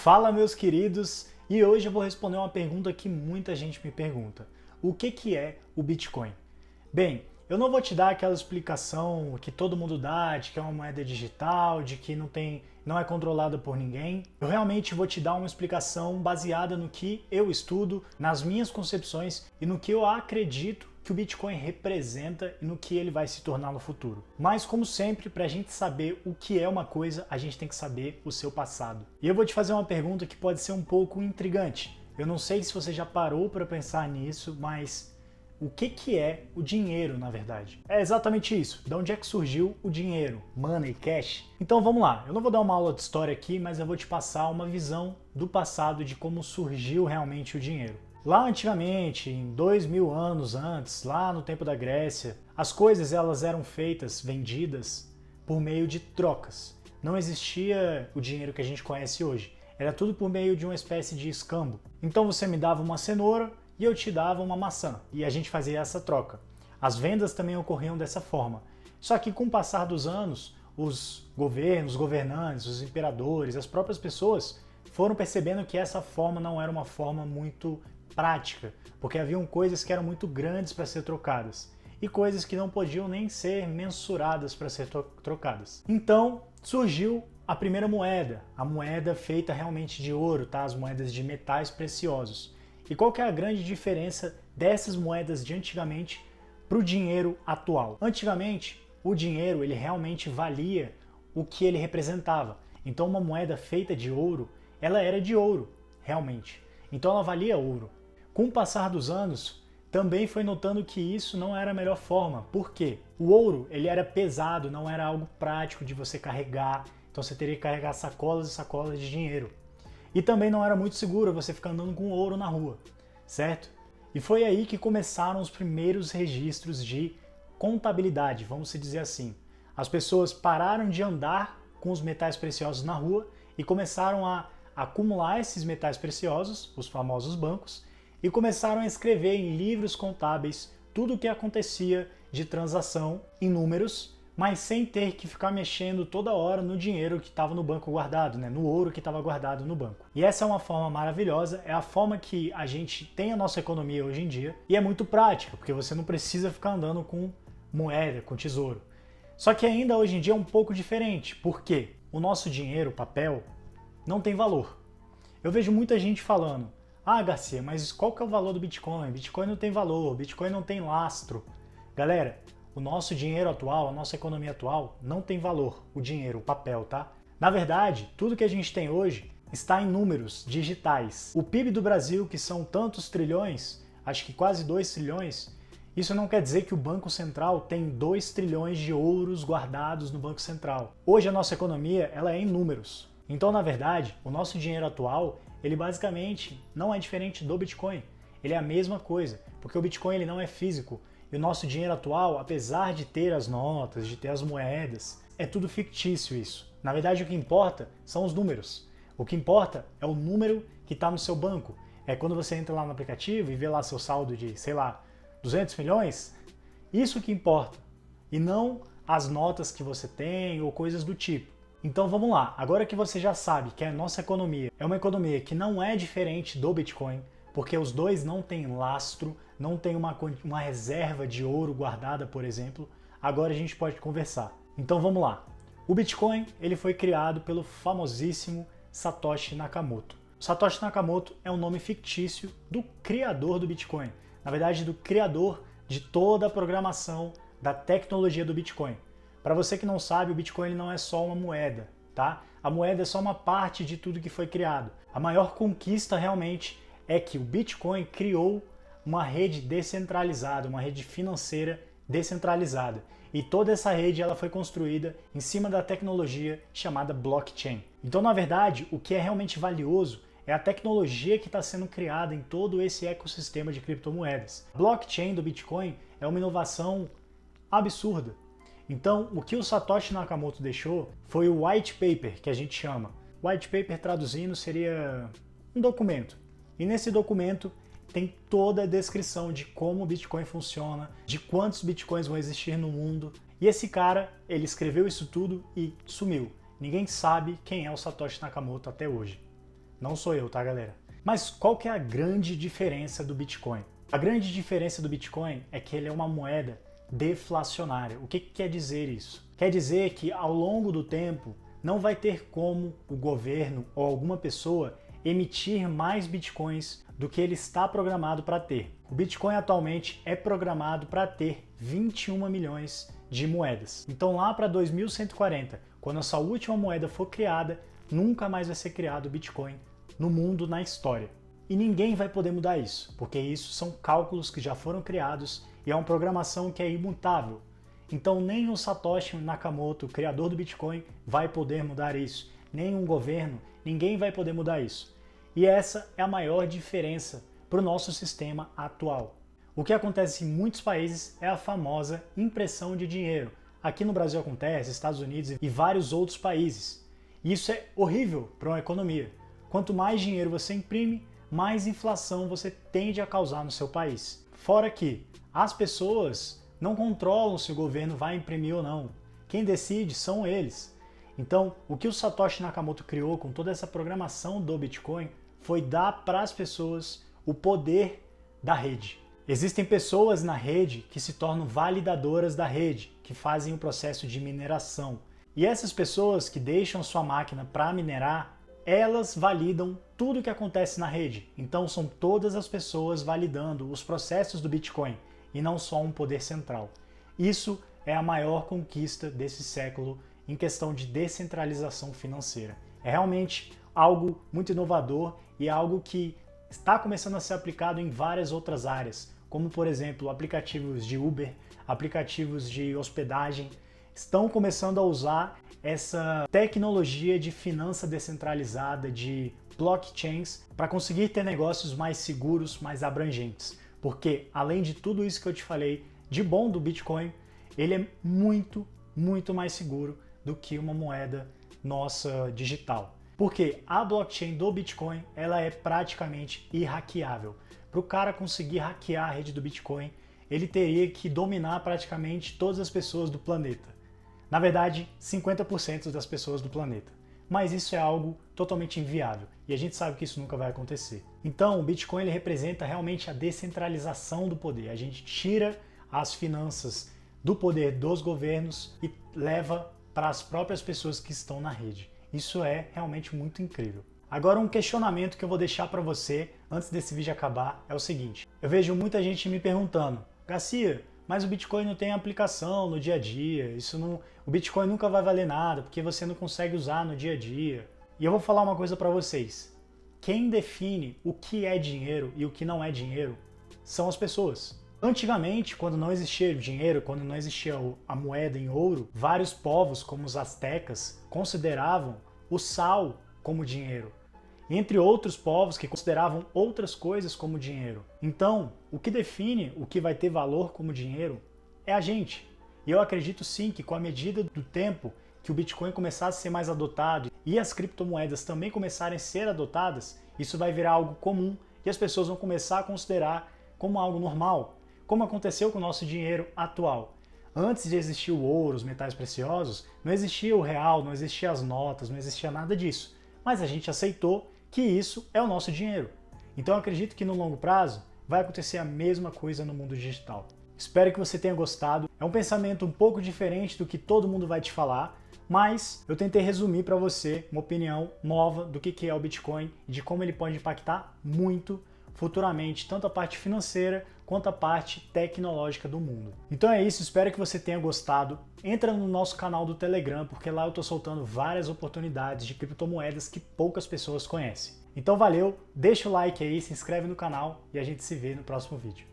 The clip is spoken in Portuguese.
Fala, meus queridos, e hoje eu vou responder uma pergunta que muita gente me pergunta. O que é o Bitcoin? Bem, eu não vou te dar aquela explicação que todo mundo dá, de que é uma moeda digital, de que não é controlada por ninguém. Eu realmente vou te dar uma explicação baseada no que eu estudo, nas minhas concepções e no que eu acredito que o Bitcoin representa e no que ele vai se tornar no futuro. Mas, como sempre, para a gente saber o que é uma coisa, a gente tem que saber o seu passado. E eu vou te fazer uma pergunta que pode ser um pouco intrigante. Eu não sei se você já parou para pensar nisso, mas o que é o dinheiro, na verdade? É exatamente isso. De onde é que surgiu o dinheiro? Money, cash? Então vamos lá. Eu não vou dar uma aula de história aqui, mas eu vou te passar uma visão do passado de como surgiu realmente o dinheiro. Lá antigamente, em 2000 anos antes, lá no tempo da Grécia, as coisas elas eram feitas, vendidas, por meio de trocas. Não existia o dinheiro que a gente conhece hoje. Era tudo por meio de uma espécie de escambo. Então você me dava uma cenoura e eu te dava uma maçã. E a gente fazia essa troca. As vendas também ocorriam dessa forma. Só que com o passar dos anos, os governos, os governantes, os imperadores, as próprias pessoas foram percebendo que essa forma não era uma forma muito prática, porque haviam coisas que eram muito grandes para ser trocadas e coisas que não podiam nem ser mensuradas para ser trocadas. Então surgiu a primeira moeda, a moeda feita realmente de ouro, tá? As moedas de metais preciosos. E qual que é a grande diferença dessas moedas de antigamente para o dinheiro atual? Antigamente, o dinheiro ele realmente valia o que ele representava. Então uma moeda feita de ouro, ela era de ouro, realmente. Então ela valia ouro. Com o passar dos anos, também foi notando que isso não era a melhor forma. Por quê? O ouro ele era pesado, não era algo prático de você carregar. Então você teria que carregar sacolas e sacolas de dinheiro. E também não era muito seguro você ficar andando com ouro na rua, certo? E foi aí que começaram os primeiros registros de contabilidade, vamos dizer assim. As pessoas pararam de andar com os metais preciosos na rua e começaram a acumular esses metais preciosos, os famosos bancos, e começaram a escrever em livros contábeis tudo o que acontecia de transação em números, mas sem ter que ficar mexendo toda hora no dinheiro que estava no banco guardado, né? No ouro que estava guardado no banco. E essa é uma forma maravilhosa, é a forma que a gente tem a nossa economia hoje em dia, e é muito prática, porque você não precisa ficar andando com moeda, com tesouro. Só que ainda hoje em dia é um pouco diferente, porque o nosso dinheiro, papel, não tem valor. Eu vejo muita gente falando: ah, Garcia, mas qual que é o valor do Bitcoin? Bitcoin não tem valor, Bitcoin não tem lastro. Galera, o nosso dinheiro atual, a nossa economia atual não tem valor, o dinheiro, o papel, tá? Na verdade, tudo que a gente tem hoje está em números digitais. O PIB do Brasil, que são tantos trilhões, acho que quase 2 trilhões, isso não quer dizer que o Banco Central tem 2 trilhões de ouros guardados no Banco Central. Hoje a nossa economia ela é em números. Então, na verdade, o nosso dinheiro atual, ele basicamente não é diferente do Bitcoin. Ele é a mesma coisa, porque o Bitcoin ele não é físico. E o nosso dinheiro atual, apesar de ter as notas, de ter as moedas, é tudo fictício isso. Na verdade, o que importa são os números. O que importa é o número que está no seu banco. É quando você entra lá no aplicativo e vê lá seu saldo de, sei lá, 200 milhões, isso que importa. E não as notas que você tem ou coisas do tipo. Então vamos lá, agora que você já sabe que a nossa economia é uma economia que não é diferente do Bitcoin, porque os dois não têm lastro, não tem uma reserva de ouro guardada, por exemplo, agora a gente pode conversar. Então vamos lá. O Bitcoin ele foi criado pelo famosíssimo Satoshi Nakamoto. O Satoshi Nakamoto é um nome fictício do criador do Bitcoin, na verdade do criador de toda a programação da tecnologia do Bitcoin. Para você que não sabe, o Bitcoin não é só uma moeda, tá? A moeda é só uma parte de tudo que foi criado. A maior conquista realmente é que o Bitcoin criou uma rede descentralizada, uma rede financeira descentralizada. E toda essa rede ela foi construída em cima da tecnologia chamada blockchain. Então, na verdade, o que é realmente valioso é a tecnologia que está sendo criada em todo esse ecossistema de criptomoedas. A blockchain do Bitcoin é uma inovação absurda. Então, o que o Satoshi Nakamoto deixou foi o white paper, que a gente chama. White paper, traduzindo, seria um documento. E nesse documento tem toda a descrição de como o Bitcoin funciona, de quantos Bitcoins vão existir no mundo. E esse cara, ele escreveu isso tudo e sumiu. Ninguém sabe quem é o Satoshi Nakamoto até hoje. Não sou eu, tá, galera? Mas qual que é a grande diferença do Bitcoin? A grande diferença do Bitcoin é que ele é uma moeda deflacionária. O que quer dizer isso? Quer dizer que ao longo do tempo não vai ter como o governo ou alguma pessoa emitir mais Bitcoins do que ele está programado para ter. O Bitcoin atualmente é programado para ter 21 milhões de moedas. Então lá para 2140, quando essa última moeda for criada, nunca mais vai ser criado o Bitcoin no mundo, na história. E ninguém vai poder mudar isso, porque isso são cálculos que já foram criados e é uma programação que é imutável. Então nem o Satoshi Nakamoto, criador do Bitcoin, vai poder mudar isso. Nem um governo, ninguém vai poder mudar isso. E essa é a maior diferença para o nosso sistema atual. O que acontece em muitos países é a famosa impressão de dinheiro. Aqui no Brasil acontece, Estados Unidos e vários outros países. E isso é horrível para uma economia. Quanto mais dinheiro você imprime, mais inflação você tende a causar no seu país. Fora que as pessoas não controlam se o governo vai imprimir ou não. Quem decide são eles. Então, o que o Satoshi Nakamoto criou com toda essa programação do Bitcoin foi dar para as pessoas o poder da rede. Existem pessoas na rede que se tornam validadoras da rede, que fazem o processo de mineração. E essas pessoas que deixam sua máquina para minerar, elas validam tudo o que acontece na rede. Então são todas as pessoas validando os processos do Bitcoin e não só um poder central. Isso é a maior conquista desse século em questão de descentralização financeira. É realmente algo muito inovador e algo que está começando a ser aplicado em várias outras áreas, como por exemplo aplicativos de Uber, aplicativos de hospedagem, estão começando a usar essa tecnologia de finança descentralizada, de blockchains, para conseguir ter negócios mais seguros, mais abrangentes. Porque além de tudo isso que eu te falei de bom do Bitcoin, ele é muito, muito mais seguro do que uma moeda nossa digital. Porque a blockchain do Bitcoin, ela é praticamente irhackeável. Para o cara conseguir hackear a rede do Bitcoin, ele teria que dominar praticamente todas as pessoas do planeta. Na verdade, 50% das pessoas do planeta. Mas isso é algo totalmente inviável e a gente sabe que isso nunca vai acontecer. Então, o Bitcoin ele representa realmente a descentralização do poder. A gente tira as finanças do poder dos governos e leva para as próprias pessoas que estão na rede. Isso é realmente muito incrível. Agora um questionamento que eu vou deixar para você antes desse vídeo acabar é o seguinte. Eu vejo muita gente me perguntando, Garcia, mas o Bitcoin não tem aplicação no dia a dia, o Bitcoin nunca vai valer nada porque você não consegue usar no dia a dia. E eu vou falar uma coisa para vocês. Quem define o que é dinheiro e o que não é dinheiro são as pessoas. Antigamente, quando não existia dinheiro, quando não existia a moeda em ouro, vários povos, como os astecas, consideravam o sal como dinheiro. Entre outros povos que consideravam outras coisas como dinheiro. Então, o que define o que vai ter valor como dinheiro é a gente. E eu acredito sim que com a medida do tempo que o Bitcoin começar a ser mais adotado e as criptomoedas também começarem a ser adotadas, isso vai virar algo comum e as pessoas vão começar a considerar como algo normal, como aconteceu com o nosso dinheiro atual. Antes de existir o ouro, os metais preciosos, não existia o real, não existia as notas, não existia nada disso. Mas a gente aceitou que isso é o nosso dinheiro. Então eu acredito que no longo prazo vai acontecer a mesma coisa no mundo digital. Espero que você tenha gostado. É um pensamento um pouco diferente do que todo mundo vai te falar, mas eu tentei resumir para você uma opinião nova do que é o Bitcoin e de como ele pode impactar muito futuramente, tanto a parte financeira quanto a parte tecnológica do mundo. Então é isso, espero que você tenha gostado. Entra no nosso canal do Telegram, porque lá eu estou soltando várias oportunidades de criptomoedas que poucas pessoas conhecem. Então valeu, deixa o like aí, se inscreve no canal e a gente se vê no próximo vídeo.